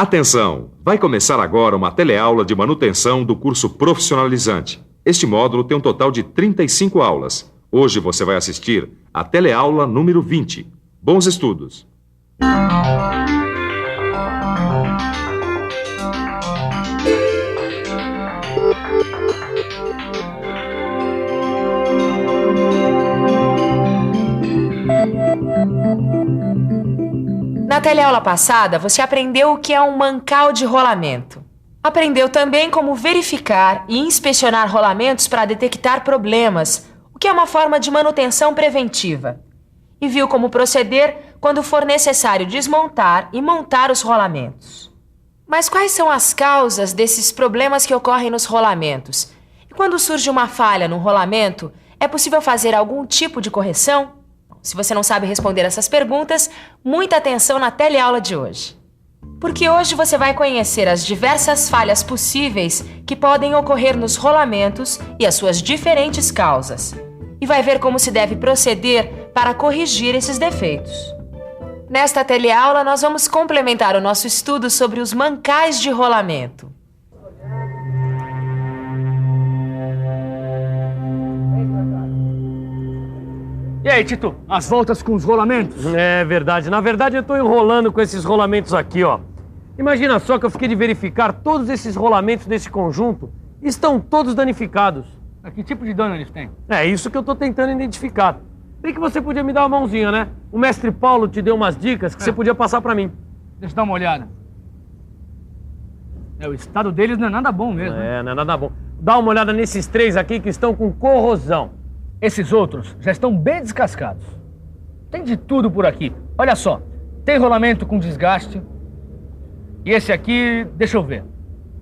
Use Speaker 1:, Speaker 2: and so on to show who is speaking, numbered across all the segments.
Speaker 1: Atenção! Vai começar agora uma teleaula de manutenção do curso profissionalizante. Este módulo tem um total de 35 aulas. Hoje você vai assistir a teleaula número 20. Bons estudos!
Speaker 2: Na teleaula passada, você aprendeu o que é um mancal de rolamento. Aprendeu também como verificar e inspecionar rolamentos para detectar problemas, o que é uma forma de manutenção preventiva. E viu como proceder quando for necessário desmontar e montar os rolamentos. Mas quais são as causas desses problemas que ocorrem nos rolamentos? E quando surge uma falha no rolamento, é possível fazer algum tipo de correção? Se você não sabe responder essas perguntas, muita atenção na teleaula de hoje. Porque hoje você vai conhecer as diversas falhas possíveis que podem ocorrer nos rolamentos e as suas diferentes causas. E vai ver como se deve proceder para corrigir esses defeitos. Nesta teleaula, nós vamos complementar o nosso estudo sobre os mancais de rolamento.
Speaker 3: E aí, Tito, as voltas com os rolamentos?
Speaker 4: É verdade. Na verdade, eu tô enrolando com esses rolamentos aqui, ó. Imagina só que eu fiquei de verificar todos esses rolamentos desse conjunto estão todos danificados.
Speaker 3: Que tipo de dano eles têm?
Speaker 4: É isso que eu tô tentando identificar. Bem que você podia me dar uma mãozinha, né? O mestre Paulo te deu umas dicas que você podia passar pra mim.
Speaker 3: Deixa eu dar uma olhada. O estado deles não é nada bom mesmo.
Speaker 4: Não é nada bom. Dá uma olhada nesses três aqui que estão com corrosão.
Speaker 3: Esses outros já estão bem descascados. Tem de tudo por aqui. Olha só, tem rolamento com desgaste. E esse aqui, deixa eu ver.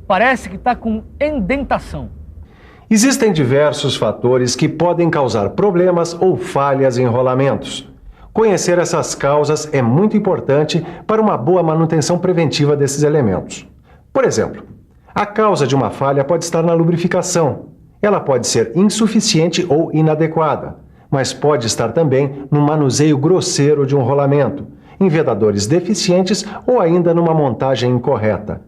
Speaker 3: Parece que está com indentação.
Speaker 5: Existem diversos fatores que podem causar problemas ou falhas em rolamentos. Conhecer essas causas é muito importante para uma boa manutenção preventiva desses elementos. Por exemplo, a causa de uma falha pode estar na lubrificação. Ela pode ser insuficiente ou inadequada, mas pode estar também no manuseio grosseiro de um rolamento, em vedadores deficientes ou ainda numa montagem incorreta.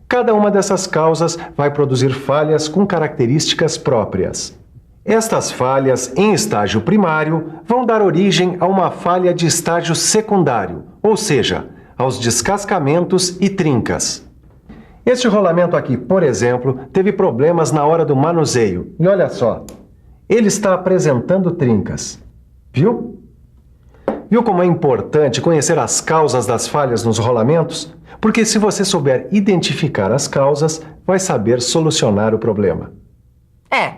Speaker 5: Cada uma dessas causas vai produzir falhas com características próprias. Estas falhas em estágio primário vão dar origem a uma falha de estágio secundário, ou seja, aos descascamentos e trincas. Este rolamento aqui, por exemplo, teve problemas na hora do manuseio. E olha só, ele está apresentando trincas. Viu? Viu como é importante conhecer as causas das falhas nos rolamentos? Porque se você souber identificar as causas, vai saber solucionar o problema.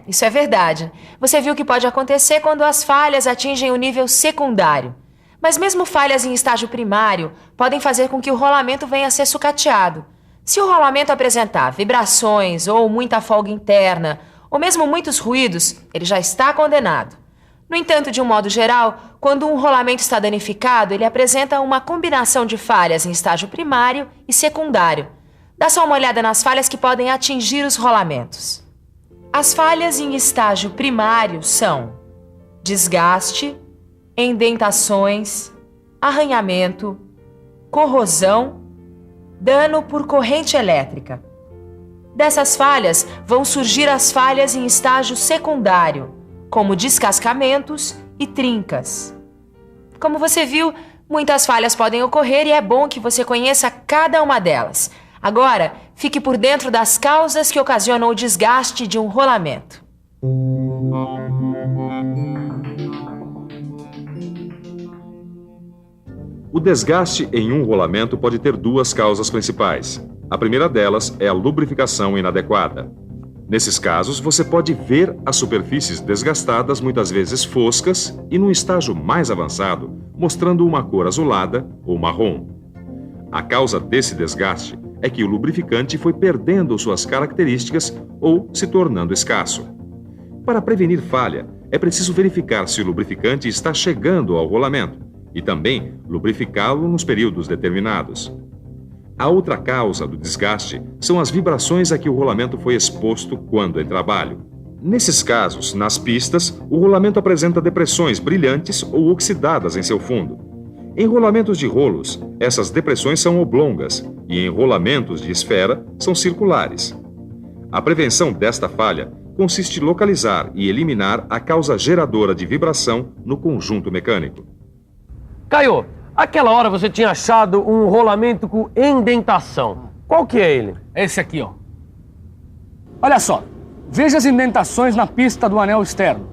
Speaker 2: Isso é verdade. Você viu que pode acontecer quando as falhas atingem o nível secundário. Mas mesmo falhas em estágio primário podem fazer com que o rolamento venha a ser sucateado. Se o rolamento apresentar vibrações ou muita folga interna, ou mesmo muitos ruídos, ele já está condenado. No entanto, de um modo geral, quando um rolamento está danificado, ele apresenta uma combinação de falhas em estágio primário e secundário. Dá só uma olhada nas falhas que podem atingir os rolamentos. As falhas em estágio primário são desgaste, indentações, arranhamento, corrosão, dano por corrente elétrica. Dessas falhas vão surgir as falhas em estágio secundário, como descascamentos e trincas. Como você viu, muitas falhas podem ocorrer e é bom que você conheça cada uma delas. Agora, fique por dentro das causas que ocasionam o desgaste de um rolamento.
Speaker 1: O desgaste em um rolamento pode ter duas causas principais. A primeira delas é a lubrificação inadequada. Nesses casos, você pode ver as superfícies desgastadas, muitas vezes foscas, e num estágio mais avançado, mostrando uma cor azulada ou marrom. A causa desse desgaste é que o lubrificante foi perdendo suas características ou se tornando escasso. Para prevenir falha, é preciso verificar se o lubrificante está chegando ao rolamento e também lubrificá-lo nos períodos determinados. A outra causa do desgaste são as vibrações a que o rolamento foi exposto quando em trabalho. Nesses casos, nas pistas, o rolamento apresenta depressões brilhantes ou oxidadas em seu fundo. Em rolamentos de rolos, essas depressões são oblongas e em rolamentos de esfera são circulares. A prevenção desta falha consiste em localizar e eliminar a causa geradora de vibração no conjunto mecânico.
Speaker 4: Caio, aquela hora você tinha achado um rolamento com indentação. Qual que é ele?
Speaker 3: Esse aqui, ó. Olha só, veja as indentações na pista do anel externo.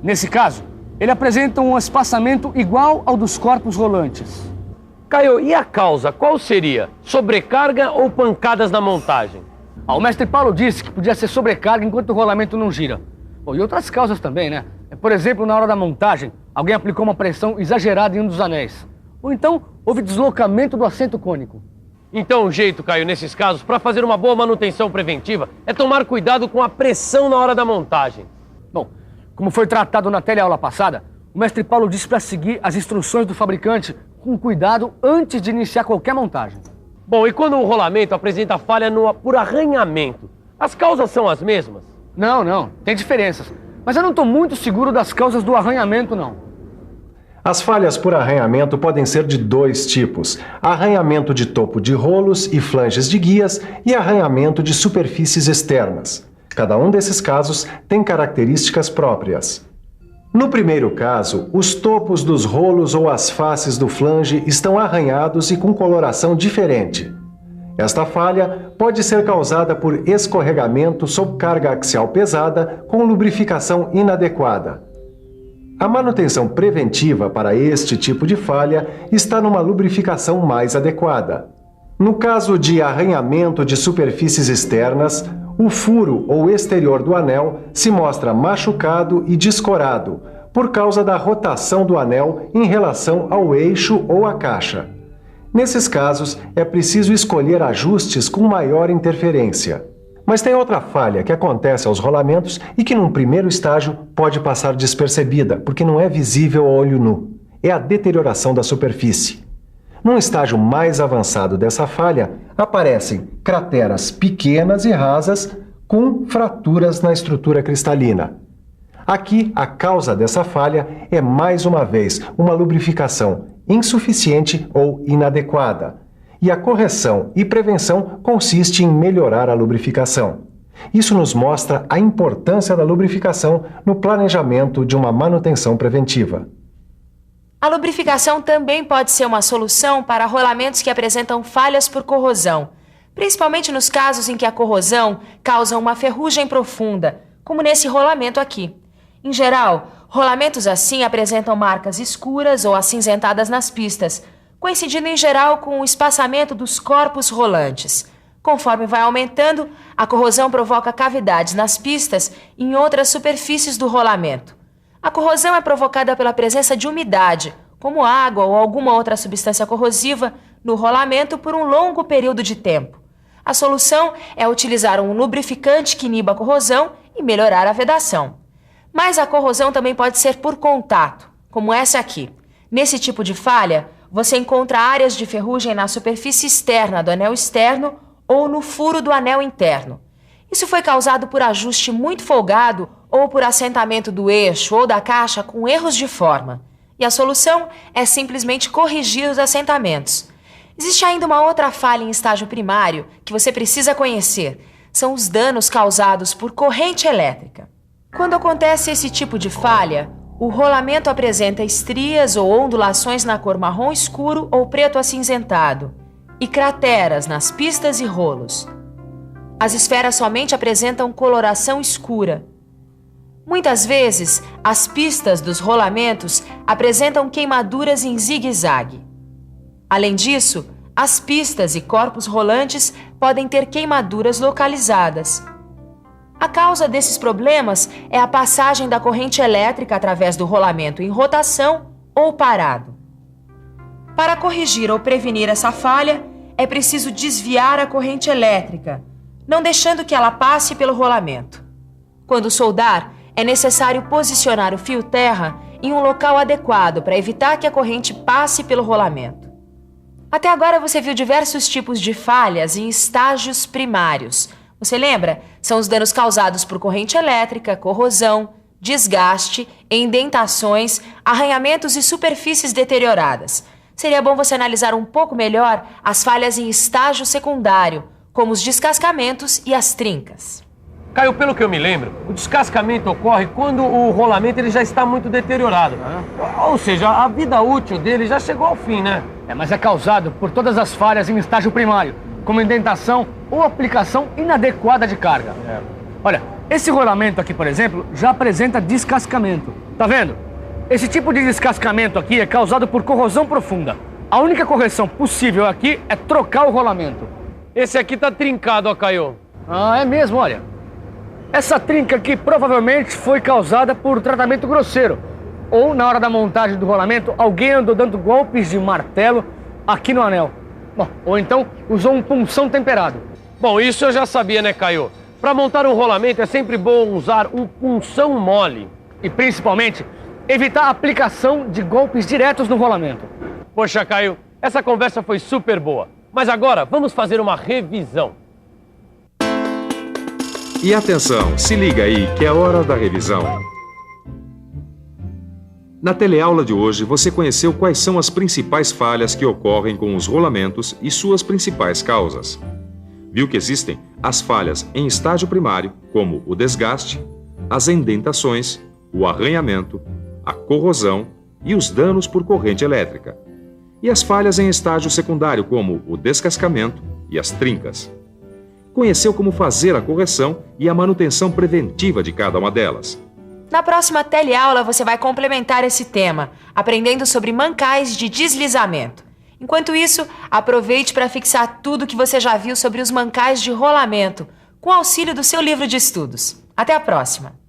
Speaker 3: Nesse caso, ele apresenta um espaçamento igual ao dos corpos rolantes.
Speaker 4: Caio, e a causa qual seria? Sobrecarga ou pancadas na montagem?
Speaker 3: O mestre Paulo disse que podia ser sobrecarga enquanto o rolamento não gira. Bom, e outras causas também, né? Por exemplo, na hora da montagem, alguém aplicou uma pressão exagerada em um dos anéis. Ou então, houve deslocamento do assento cônico.
Speaker 4: Então, o jeito, Caio, nesses casos, para fazer uma boa manutenção preventiva, é tomar cuidado com a pressão na hora da montagem.
Speaker 3: Bom, como foi tratado na teleaula passada, o mestre Paulo disse para seguir as instruções do fabricante com cuidado antes de iniciar qualquer montagem.
Speaker 4: Bom, e quando o rolamento apresenta falha por arranhamento, as causas são as mesmas?
Speaker 3: Não, tem diferenças. Mas eu não estou muito seguro das causas do arranhamento, não.
Speaker 5: As falhas por arranhamento podem ser de dois tipos: arranhamento de topo de rolos e flanges de guias e arranhamento de superfícies externas. Cada um desses casos tem características próprias. No primeiro caso, os topos dos rolos ou as faces do flange estão arranhados e com coloração diferente. Esta falha pode ser causada por escorregamento sob carga axial pesada com lubrificação inadequada. A manutenção preventiva para este tipo de falha está numa lubrificação mais adequada. No caso de arranhamento de superfícies externas, o furo ou exterior do anel se mostra machucado e descorado por causa da rotação do anel em relação ao eixo ou à caixa. Nesses casos, é preciso escolher ajustes com maior interferência. Mas tem outra falha que acontece aos rolamentos e que num primeiro estágio pode passar despercebida, porque não é visível ao olho nu. É a deterioração da superfície. Num estágio mais avançado dessa falha, aparecem crateras pequenas e rasas com fraturas na estrutura cristalina. Aqui, a causa dessa falha é, mais uma vez, uma lubrificação insuficiente ou inadequada. E a correção e prevenção consiste em melhorar a lubrificação. Isso nos mostra a importância da lubrificação no planejamento de uma manutenção preventiva.
Speaker 2: A lubrificação também pode ser uma solução para rolamentos que apresentam falhas por corrosão, principalmente nos casos em que a corrosão causa uma ferrugem profunda, como nesse rolamento aqui. Em geral, rolamentos assim apresentam marcas escuras ou acinzentadas nas pistas, coincidindo em geral com o espaçamento dos corpos rolantes. Conforme vai aumentando, a corrosão provoca cavidades nas pistas e em outras superfícies do rolamento. A corrosão é provocada pela presença de umidade, como água ou alguma outra substância corrosiva, no rolamento por um longo período de tempo. A solução é utilizar um lubrificante que iniba a corrosão e melhorar a vedação. Mas a corrosão também pode ser por contato, como essa aqui. Nesse tipo de falha, você encontra áreas de ferrugem na superfície externa do anel externo ou no furo do anel interno. Isso foi causado por ajuste muito folgado ou por assentamento do eixo ou da caixa com erros de forma. E a solução é simplesmente corrigir os assentamentos. Existe ainda uma outra falha em estágio primário que você precisa conhecer. São os danos causados por corrente elétrica. Quando acontece esse tipo de falha, o rolamento apresenta estrias ou ondulações na cor marrom escuro ou preto acinzentado e crateras nas pistas e rolos. As esferas somente apresentam coloração escura. Muitas vezes, as pistas dos rolamentos apresentam queimaduras em zigue-zague. Além disso, as pistas e corpos rolantes podem ter queimaduras localizadas. A causa desses problemas é a passagem da corrente elétrica através do rolamento em rotação ou parado. Para corrigir ou prevenir essa falha, é preciso desviar a corrente elétrica, não deixando que ela passe pelo rolamento. Quando soldar, é necessário posicionar o fio terra em um local adequado para evitar que a corrente passe pelo rolamento. Até agora você viu diversos tipos de falhas em estágios primários. Você lembra? São os danos causados por corrente elétrica, corrosão, desgaste, indentações, arranhamentos e superfícies deterioradas. seria bom você analisar um pouco melhor as falhas em estágio secundário, como os descascamentos e as trincas.
Speaker 4: Caio, pelo que eu me lembro, o descascamento ocorre quando o rolamento ele já está muito deteriorado. Ou seja, a vida útil dele já chegou ao fim, né?
Speaker 3: Mas é causado por todas as falhas em estágio primário, como indentação ou aplicação inadequada de carga. Olha, esse rolamento aqui, por exemplo, já apresenta descascamento. Tá vendo? Esse tipo de descascamento aqui é causado por corrosão profunda. A única correção possível aqui é trocar o rolamento.
Speaker 4: Esse aqui tá trincado, ó, Caio.
Speaker 3: É mesmo, olha. Essa trinca aqui provavelmente foi causada por tratamento grosseiro. Ou, na hora da montagem do rolamento, alguém andou dando golpes de martelo aqui no anel. Bom, ou então usou um punção temperado.
Speaker 4: Bom, isso eu já sabia, né, Caio? Para montar um rolamento é sempre bom usar um punção mole.
Speaker 3: E, principalmente, evitar a aplicação de golpes diretos no rolamento.
Speaker 4: Poxa, Caio, essa conversa foi super boa. Mas agora, vamos fazer uma revisão.
Speaker 1: E atenção, se liga aí que é hora da revisão. Na teleaula de hoje, você conheceu quais são as principais falhas que ocorrem com os rolamentos e suas principais causas. Viu que existem as falhas em estágio primário, como o desgaste, as indentações, o arranhamento, a corrosão e os danos por corrente elétrica. E as falhas em estágio secundário, como o descascamento e as trincas. Conheceu como fazer a correção e a manutenção preventiva de cada uma delas.
Speaker 2: Na próxima teleaula você vai complementar esse tema, aprendendo sobre mancais de deslizamento. Enquanto isso, aproveite para fixar tudo que você já viu sobre os mancais de rolamento, com auxílio do seu livro de estudos. Até a próxima!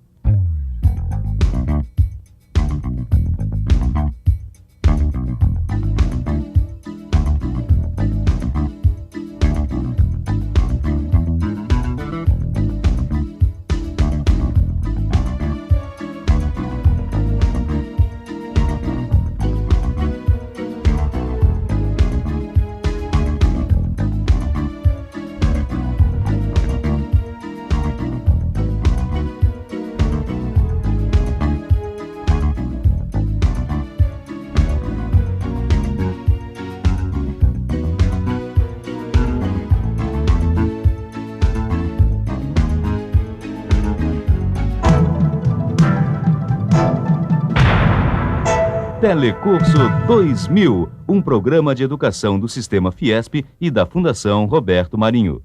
Speaker 6: Telecurso 2000, um programa de educação do Sistema Fiesp e da Fundação Roberto Marinho.